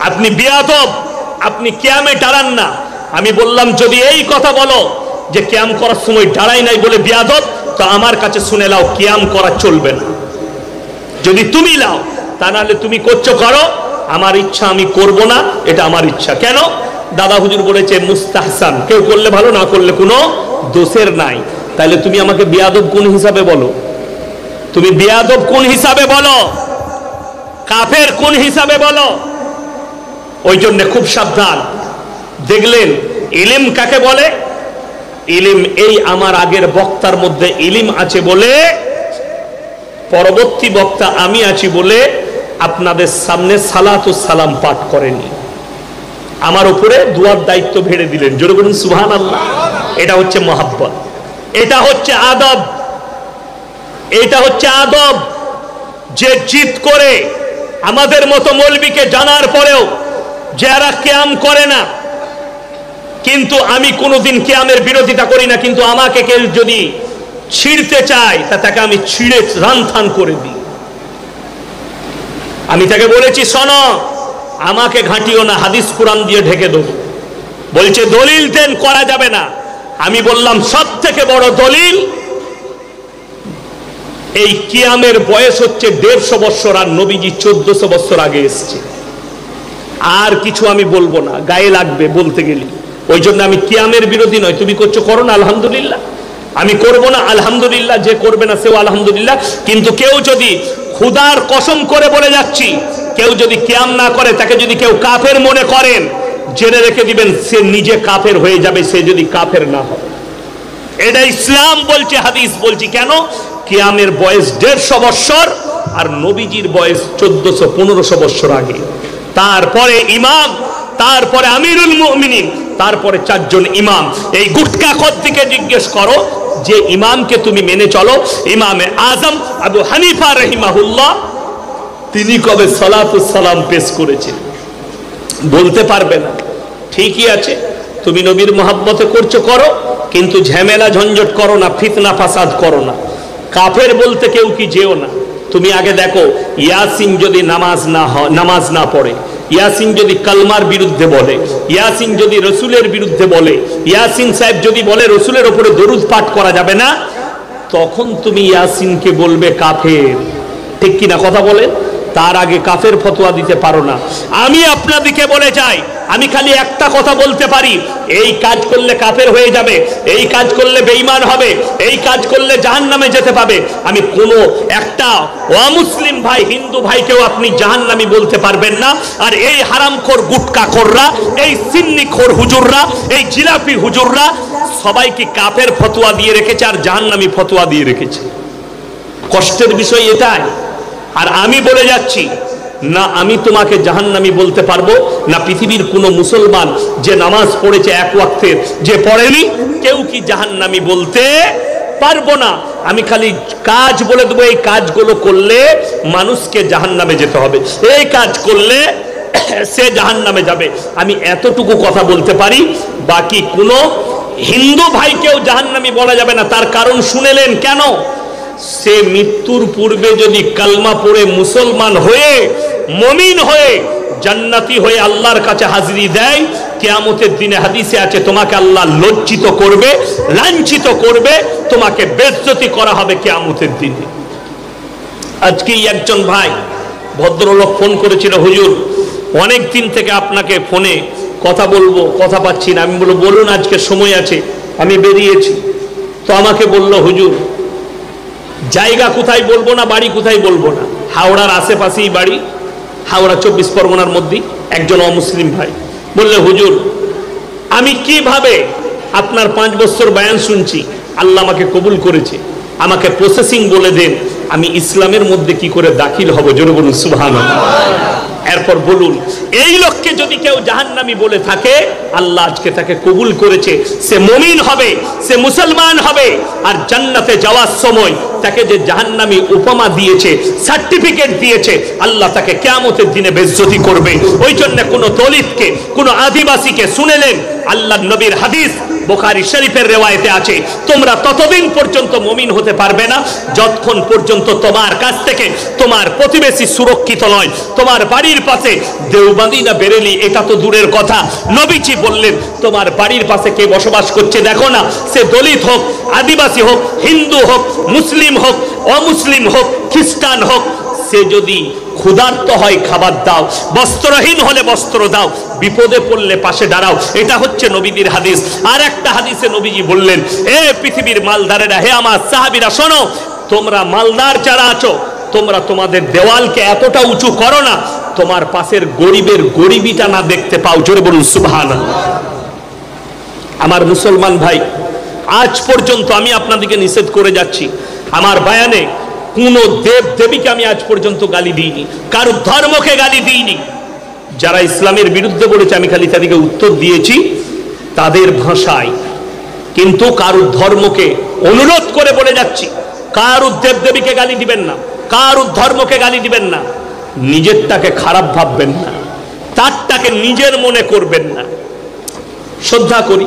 আপনি বেয়াদব, আপনি কিয়ামে দাঁড়ান না। আমি বললাম যদি এই কথা বলো যে কিয়াম করার সময় দাঁড়াই নাই বলে বেয়াদব, তো আমার কাছে শুনে নাও কিয়াম করা চলবে না। যদি তুমি লাও, তা নাহলে তুমি করছো করো, আমার ইচ্ছা আমি করব না, এটা আমার ইচ্ছা। কেন? দাদা হুজুর বলেছে মুস্তাহসান, কেউ করলে ভালো, না করলে কোনো দোষের নাই। তাহলে তুমি আমাকে বেয়াদব কোন হিসাবে বলো? তুমি বেয়াদব কোন হিসাবে বলো? কাফের কোন হিসাবে বলো? ওই জন্য খুব সাবধান। দেখলেন ইলিম কাকে বলে? ইলিম এই আমার আগের বক্তার মধ্যে ইলিম আছে বলে, পরবর্তী বক্তা আমি আছি বলে আপনাদের সামনে সালাতু সালাম পাঠ করেনি, আমার উপরে দুয়ার দায়িত্ব ভেড়ে দিলেন। জোরে বলুন সুবহানাল্লাহ। এটা হচ্ছে মহাব্বত, এটা হচ্ছে আদব, এটা হচ্ছে আদব। যে জিদ করে আমাদের মতো মৌলবীকে জানার পরেও যারা কিয়াম করে না, কিন্তু আমি কোনোদিন কিয়ামের বিরোধিতা করি না, কিন্তু আমাকে কেউ যদি ছিঁড়তে চায় তা তাকে আমি ছিঁড়ে রানথান করে দিই। আমি তাকে বলেছি শোনো, আমাকে ঘাঁটিও না, হাদিস কোরআন দিয়ে ঢেকে দেবো। বলছে দলিল দেন, করা যাবে না। আমি বললাম সব থেকে বড় দলিল, এই কিয়ামের বয়স হচ্ছে 150 বছর, আর নবীজি 1400 বছর আগে এসছে। আর কিছু আমি বলবো না, গায়ে লাগবে বলতে গেলে। ওই জন্য আমি কিয়ামের বিরোধী নয়। তুমি করছো করো না, আলহামদুলিল্লাহ। আমি করব না, আলহামদুলিল্লাহ। যে করবে না সেও আলহামদুলিল্লাহ। কিন্তু কেউ যদি খুদার কসম করে বলে যাচ্ছি, কেউ যদি কিয়াম না করে, তাকে যদি কেউ কাফের মনে করেন, জেনে রেখে দিবেন সে নিজে কাফের হয়ে যাবে, সে যদি কাফের না হয়। এটা ইসলাম বলছে, হাদিস বলছি। কেন? কিয়ামের বয়স 150 বছর, আর নবীজির বয়স 1400-1500 বছর আগে। তারপরে ইমাম, তারপরে আমিরুল মুমিনিন, তারপরে 4 জন ইমাম। এই গুটকা খদ্দিকে জিজ্ঞেস করো যে ইমামকে তুমি মেনে চলো, ইমামে আজম আবু হানিফা রাহিমাহুল্লাহ তিনি কবে সালাতুস সালাম পেশ করেছেন? বলতে পারবে না। ঠিকই আছে, তুমি নবীর মহব্বতে করছো করো, কিন্তু ঝামেলা ঝঞ্ঝট করো না, ফিতনা ফাসাদ করো না। কাফের বলতে কেউ কি যেও না। তুমি আগে দেখো, ইয়াসিন যদি নামাজ না পড়ে, ইয়াসিন যদি কালমার বিরুদ্ধে বলে, ইয়াসিন যদি রসুলের বিরুদ্ধে বলে, ইয়াসিন সাহেব যদি বলে রসুলের উপরে দরুদ পাঠ করা যাবে না, তখন তুমি ইয়াসিনকে বলবে কাফের। ঠিক কিনা কথা বলে? তার আগে কাফের ফতোয়া দিতে পারো না। আমি আপনাদেরকে বলে যাই, আমি খালি একটা কথা বলতে পারি, এই কাজ করলে কাফের হয়ে যাবে, এই কাজ করলে বেঈমান হবে, এই কাজ করলে জাহান্নামে যেতে পাবে। আমি কোনো একটা অমুসলিম ভাই, হিন্দু ভাইকেও আপনি জাহান্নামী বলতে পারবেন না। আর এই হারামখোর গুটকাখোররা, এই সিন্নিখোর হুজুররা, এই জিলাপি হুজুররা সবাইকে কাফের ফতোয়া দিয়ে রেখেছে আর জাহান্নামী ফতোয়া দিয়ে রেখেছে। কষ্টের বিষয় এটাই। আর আমি বলে যাচ্ছি না, আমি তোমাকে জাহান্নামী বলতে পারবো না পৃথিবীর কোন মুসলমান যে নামাজ পড়েছে এক ওয়াক্তের, যে পড়েনি, কেউ কি জাহান্নামী বলতে পারবো না। আমি খালি কাজ বলে দেবো, এই কাজগুলো করলে মানুষকে জাহান্নামে যেতে হবে, এই কাজ করলে সে জাহান্নামে যাবে। আমি এতটুকু কথা বলতে পারি। বাকি কোনো হিন্দু ভাইকেও জাহান্নামী বলা যাবে না। তার কারণ শুনেলেন কেন? সে মৃত্যুর পূর্বে যদি কালমা পড়ে মুসলমান হয়ে, মুমিন হয়ে, জান্নাতি হয়ে আল্লাহর কাছে হাজিরি দেয়, কিয়ামতের দিনে হাদিসে আছে তোমাকে আল্লাহ লজ্জিত করবে, লাঞ্ছিত করবে, তোমাকে বেইজ্জতি করা হবে কিয়ামতের দিনে। আজকে একজন ভাই ভদ্রলোক ফোন করেছিল, হুজুর অনেক দিন থেকে আপনাকে ফোনে কথা বলবো, কথা পাচ্ছি না। আমি বলবো বলুন, আজকে সময় আছে। আমি বেরিয়েছি। তো আমাকে বলল হুজুর জায়গা কোথায় বলবো না, বাড়ি কোথায় বলবো না, হাওড়ার আশেপাশেই বাড়ি, হাওড়া 24 পরগনার মধ্যে। একজন অমুসলিম ভাই বললে হুজুর আমি কিভাবে আপনার 5 বছর বয়ান শুনছি, আল্লাহ আমাকে কবুল করেছে, আমাকে প্রসেসিং বলে দেন, আমি ইসলামের মধ্যে কি করে দাখিল হব? জোরে বলুন সুবহানাল্লাহ। এরপর বলুন, এই লোককে যদি কেউ জাহান্নামী বলে থাকে, আল্লাহ আজকে তাকে কবুল করেছে, সে মুমিন হবে, সে মুসলমান হবে। আর জান্নাতে যাওয়ার সময় তাকে যে জাহান্নামী উপমা দিয়েছে, সার্টিফিকেট দিয়েছে, আল্লাহ তাকে কিয়ামতের দিনে বেইজ্জতি করবে। ওই জন্য কোন দলিতকে, কোন আদিবাসীকে শুনেলেন, আল্লাহর নবীর হাদিস বুখারী শরীফের রিওয়ায়েতে আছে, তোমরা ততদিন পর্যন্ত মুমিন হতে পারবে না যতক্ষণ পর্যন্ত তোমার কাছ থেকে তোমার প্রতিবেশী সুরক্ষিত নয়। তোমার বাড়ির পাশে দেওবন্দি না বেরেলি এটা তো দূরের কথা, নবীজি বললেন তোমার বাড়ির পাশে কে বসবাস করছে দেখো না, সে দলিত হোক, আদিবাসী হোক, হিন্দু হোক, মুসলিম হোক, অমুসলিম হোক, খ্রিস্টান হোক, সে যদি ক্ষুধার্ত হয় খাবার দাও, বস্ত্রহীন হলে বস্ত্র দাও, বিপদে পড়লে পাশে দাঁড়াও। এটা হচ্ছে নবীজির হাদিস। আর একটা হাদিসে নবীজি বললেন, হে পৃথিবীর মালদারেরা, হে আমার সাহাবীরা, শোনো, তোমরা মালদার যারা আছো, তোমরা তোমাদের দেওয়ালকে এতটা উঁচু করো না তোমার পাশের গরিবের গরিবিটা না দেখতে পাও। জোরে বলুন সুবহানাল্লাহ। আমার মুসলমান ভাই, আজ পর্যন্ত আমি আপনাদেরকে নিষেধ করে যাচ্ছি, আমার বায়ানে কোন দেব দেবীকে আমি আজ পর্যন্ত গালি দিইনি, কারো ধর্মকে গালি দিইনি। যারা ইসলামের বিরুদ্ধে বলেছে আমি খালি তাদেরকে উত্তর দিয়েছি তাদের ভাষায়, কিন্তু কারো ধর্মকে অনুরোধ করে বলে যাচ্ছি, কারো দেব দেবীকে গালি দিবেন না, কারো ধর্মকে গালি দিবেন না, নিজেরটাকে খারাপ ভাববেন না, তারটাকে নিজের মনে করবেন না। শ্রদ্ধা করি।